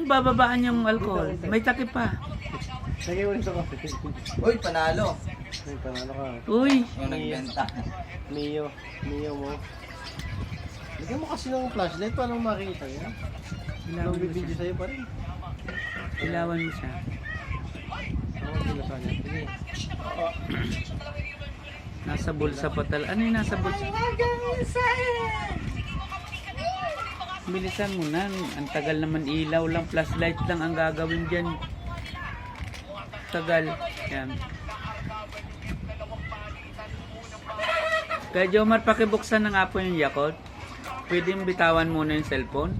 mong bababaan yung alcohol? May takip pa. Lagay mo rin sa coffee. Uy, panalo. Ay, panalo ka. Uy, Yung nagbenta. Mio mo. Lagyan mo kasi ng flashlight para makita yan. Ilawan video sa'yo pa rin. ilawan mo siya. Ako, binasa niya. Sige. Nasa bulsa pa tal. Ano yung nasa bulsa? Bilisan mo na. Ang tagal naman ilaw lang. Flashlight lang ang gagawin dyan. Tagal. Yan. Kaya Jomar, pakibuksan na nga po yung Yakult. Pwede yung bitawan muna yung cellphone.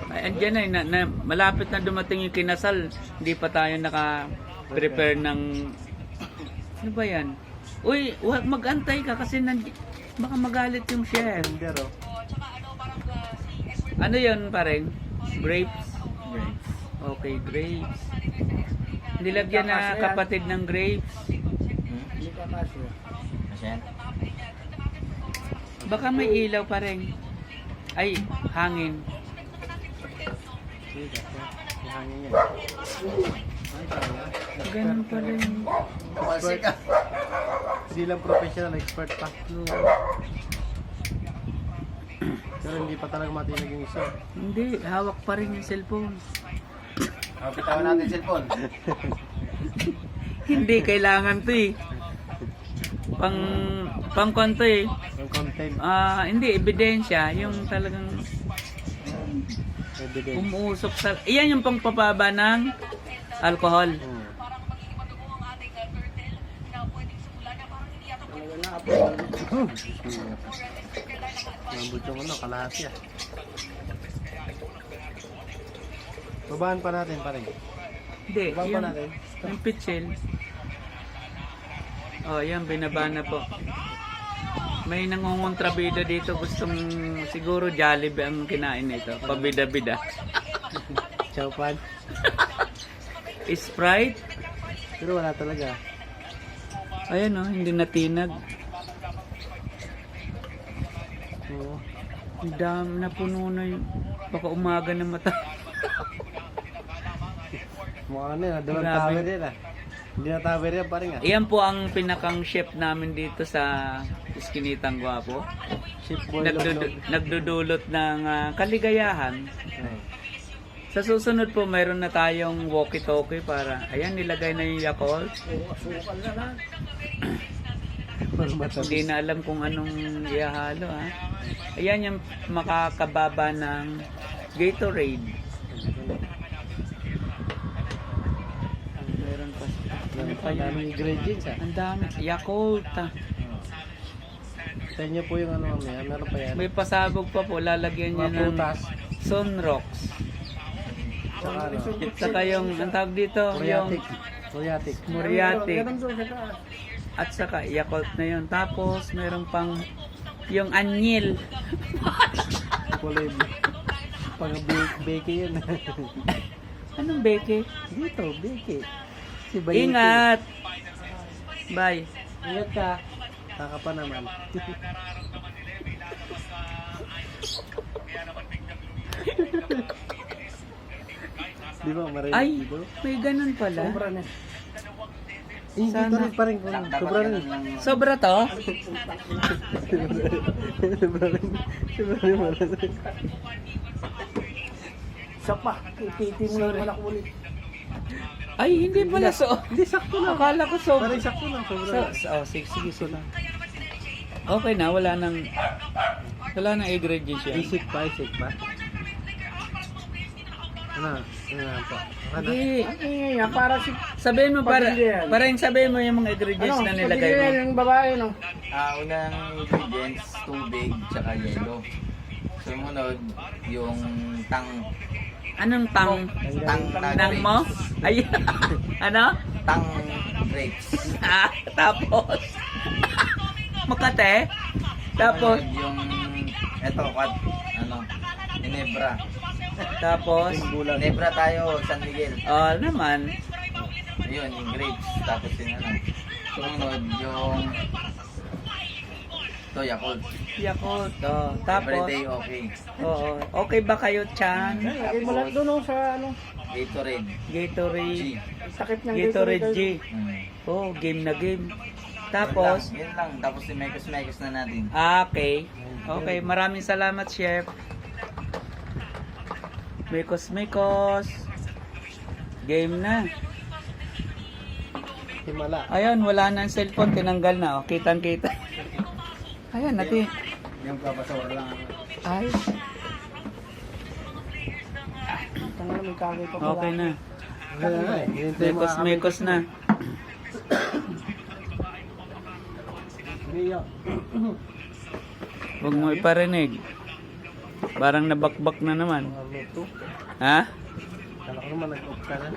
Ay, andyan na, malapit na dumating yung kinasal. Hindi pa tayo naka-prepare ng... Ano ba yan? Uy, mag-antay ka kasi baka magalit yung share. Tender, oh. Ano yun pareng? Grapes? Grapes. Okay, grapes. Nilagyan na kapatid ng grapes. Hindi ka kasi. Masyan? Baka may ilaw pareng. Ay, hangin. Sige, kasi. Ihangin niya. Ay, kaya. Ganun pala yung... Kasi ka. Hindi lang professional, expert pa. Pero hindi pa talaga matinag yung isa. Hindi, hawak pa rin yung cellphone. Bitawan natin yung cellphone. Hindi, kailangan to eh. Pang kwanto eh. Yung content. Hindi, ebidensya. Yung talagang Evidence. umuusok sa... Iyan yung pangpapaba ng alcohol. Mambut yung ano, kalahati ah. Babaan pa natin pa rin. Hindi, Babaan pa yung, natin. yung pitchel. Oh, yan, binaba na po. May nangungontrabida dito. Gustong siguro Jollibee ang kinain nito. Pabida-bida. Chow pan. Sprite. Pero wala talaga. Ayan oh, hindi natinag. Oo. Ang dami na puno na yung... Baka umaga na mata. Mukha na yun, dalawang Grabe. tower yan ah. Hindi na tower yan pa rin ah. Iyan po ang pinakang chef namin dito sa Iskinitang Guwapo. Ship boy log. Nagdudulot ng kaligayahan. Sa susunod po, mayroon na tayong walkie-talkie para, ayan, nilagay na yung Yakult. Hindi na alam kung anong ihahalo, ha. Ayan yung makakababa ng Gatorade. Meron pa. Ano pa Ang yun? daming ingredients ah. Ang dami. Yakult, ha. Sa inyo po yung ano mamaya, meron pa yan. May pasabog pa po, lalagyan niya Mga ng prutas. Sunrocks. Saka ano, Saka yung, ang tawag dito, yung Muriatic. Muriatic. At saka Yakult na yun. Tapos meron pang yung anyil. Kulay. Pang bake yun. Anong beke? Dito, bake. Si Bayete. Ingat! Bye. Ingat ka. Kaka pa naman. Di ba, marinig Ay, dito? may ganun pala. Sobra na. Dito Sana. rin pa rin. Sobra rin. Sobra to? Sobra rin. Sobra rin. Sobra rin. Isa pa, ipiti mo yung malak ulit. Ay, hindi pala so. Hindi, sakto lang. Akala ko sobra. Parang sakto lang. Sobra rin. Sige, so lang. Okay na, wala nang ingredients yan. Isip pa. Ano? Ano na po? Okay na? Hindi. Ay, yan, para si... Sabihin mo Pabili yan. parang sabihin mo yung mga ingredients na nilagay pabili mo. yan yung babae, no? Unang ingredients, tubig, tsaka yelo. Sumunod, yung Anong tang? tang Nang mo? Ay, ano? tang grapes. Tapos Makate. Tapos Sumunod, yung eto, Ginebra. tapos Ginebra tayo, San Miguel. naman. Ayun, yung grapes. Tapos yung Sumunod, yung Ito, Yakult. Yakult. Oh. Tapos, Everyday okay. oo. Okay ba kayo, Chan? Lagay mo lang doon oh, sa ano. Gatorade. Gatorade. G. Sakit ng Gatorade G. Hmm. Oh, game na game. Tapos, Yun lang. Tapos i-mekos-mekos na natin. okay. Okay, maraming salamat, Chef. Mekos. Game na. Himala. Ayun, wala na ang cellphone, tinanggal na. Oh. Kitang-kita. Ayun, natin. Yung kapasawa lang. Ay, Tanga may kagay pa okay na. Wala na eh. Hinintay mo Mekos na. Mia. Huwag mo iparinig. Parang nabakbak na naman. Luto. Ha? Kala ko naman nag-off ka na.